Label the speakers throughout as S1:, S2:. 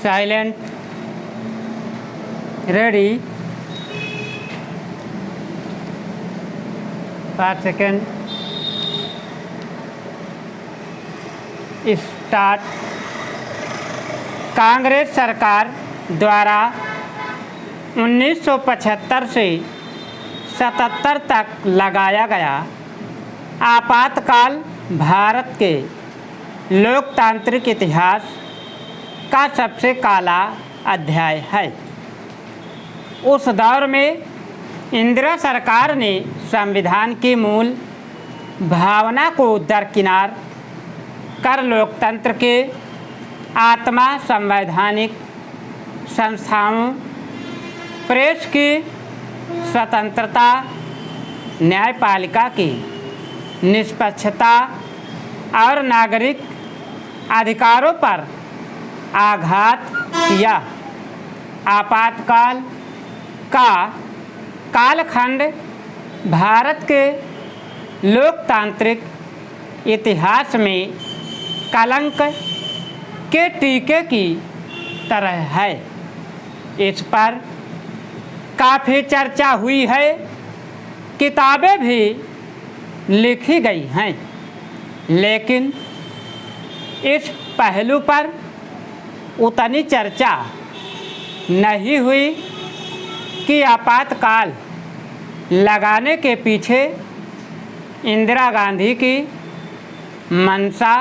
S1: Silent, ready, 5 second, start. Congress सरकार द्वारा 1975 से 77 तक लगाया गया आपातकाल भारत के लोकतांत्रिक इतिहास का सबसे काला अध्याय है। उस दौर में इंदिरा सरकार ने संविधान की मूल भावना को दरकिनार कर लोकतंत्र के आत्मा, संवैधानिक संस्थाओं, प्रेस की स्वतंत्रता, न्यायपालिका की निष्पक्षता और नागरिक अधिकारों पर आघात किया। आपातकाल का कालखंड भारत के लोकतांत्रिक इतिहास में कलंक के टीके की तरह है। इस पर काफ़ी चर्चा हुई है, किताबें भी लिखी गई हैं, लेकिन इस पहलू पर उतनी चर्चा नहीं हुई कि आपातकाल लगाने के पीछे इंदिरा गांधी की मंशा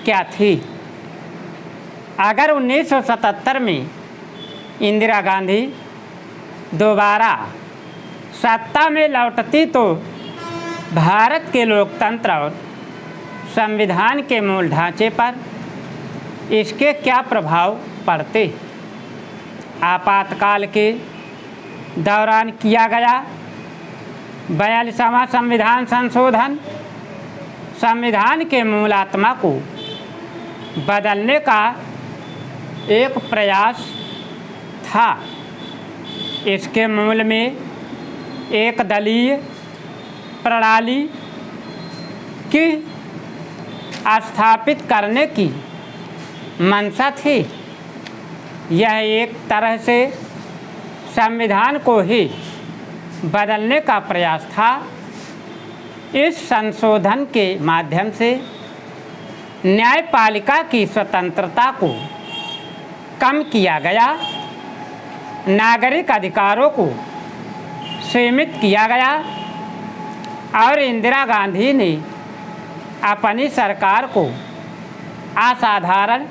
S1: क्या थी। अगर 1977 में इंदिरा गांधी दोबारा सत्ता में लौटती तो भारत के लोकतंत्र और संविधान के मूल ढांचे पर इसके क्या प्रभाव पड़ते। आपातकाल के दौरान किया गया 42वां संविधान संशोधन संविधान के मूल आत्मा को बदलने का एक प्रयास था। इसके मूल में एक दलीय प्रणाली की स्थापित करने की मंशा थी। यह एक तरह से संविधान को ही बदलने का प्रयास था। इस संशोधन के माध्यम से न्यायपालिका की स्वतंत्रता को कम किया गया, नागरिक अधिकारों को सीमित किया गया और इंदिरा गांधी ने अपनी सरकार को असाधारण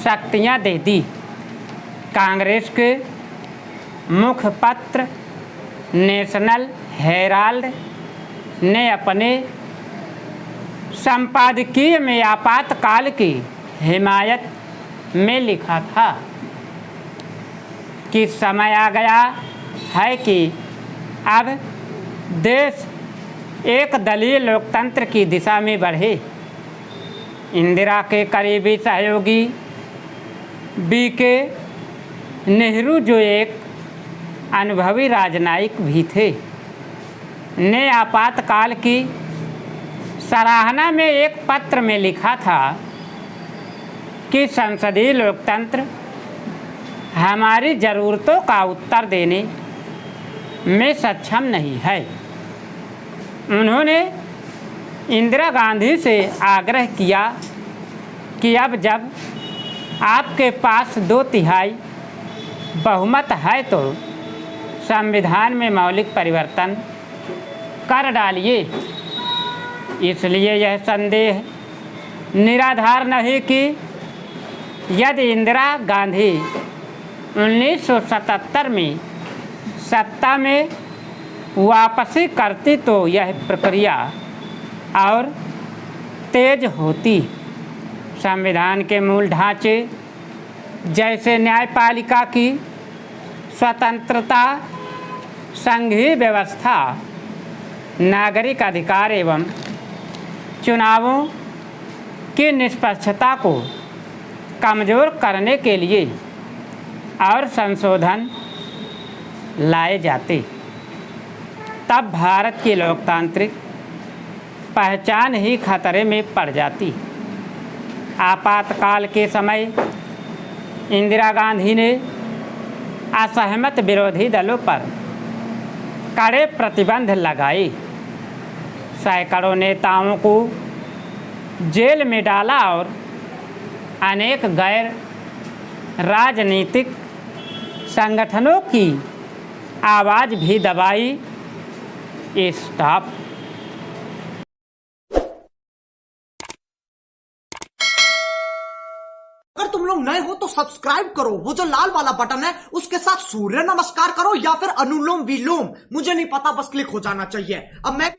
S1: शक्तियां दे दी। कांग्रेस के मुखपत्र नेशनल हेराल्ड ने अपने संपादकीय में आपातकाल की हिमायत में लिखा था कि समय आ गया है कि अब देश एक दलीय लोकतंत्र की दिशा में बढ़े। इंदिरा के करीबी सहयोगी बीके नेहरू, जो एक अनुभवी राजनयिक भी थे, ने आपातकाल की सराहना में एक पत्र में लिखा था कि संसदीय लोकतंत्र हमारी ज़रूरतों का उत्तर देने में सक्षम नहीं है। उन्होंने इंदिरा गांधी से आग्रह किया कि अब जब आपके पास 2/3 बहुमत है तो संविधान में मौलिक परिवर्तन कर डालिए। इसलिए यह संदेह निराधार नहीं कि यदि इंदिरा गांधी 1977 में सत्ता में वापसी करती तो यह प्रक्रिया और तेज होती। संविधान के मूल ढांचे जैसे न्यायपालिका की स्वतंत्रता, संघीय व्यवस्था, नागरिक अधिकार एवं चुनावों की निष्पक्षता को कमज़ोर करने के लिए और संशोधन लाए जाते, तब भारत की लोकतांत्रिक पहचान ही खतरे में पड़ जाती। आपातकाल के समय इंदिरा गांधी ने असहमत विरोधी दलों पर कड़े प्रतिबंध लगाए, सैकड़ों नेताओं को जेल में डाला और अनेक गैर राजनीतिक संगठनों की आवाज़ भी दबाई। स्टॉप।
S2: अगर तुम लोग नए हो तो सब्सक्राइब करो, वो जो लाल वाला बटन है उसके साथ सूर्य नमस्कार करो या फिर अनुलोम विलोम, मुझे नहीं पता, बस क्लिक हो जाना चाहिए। अब मैं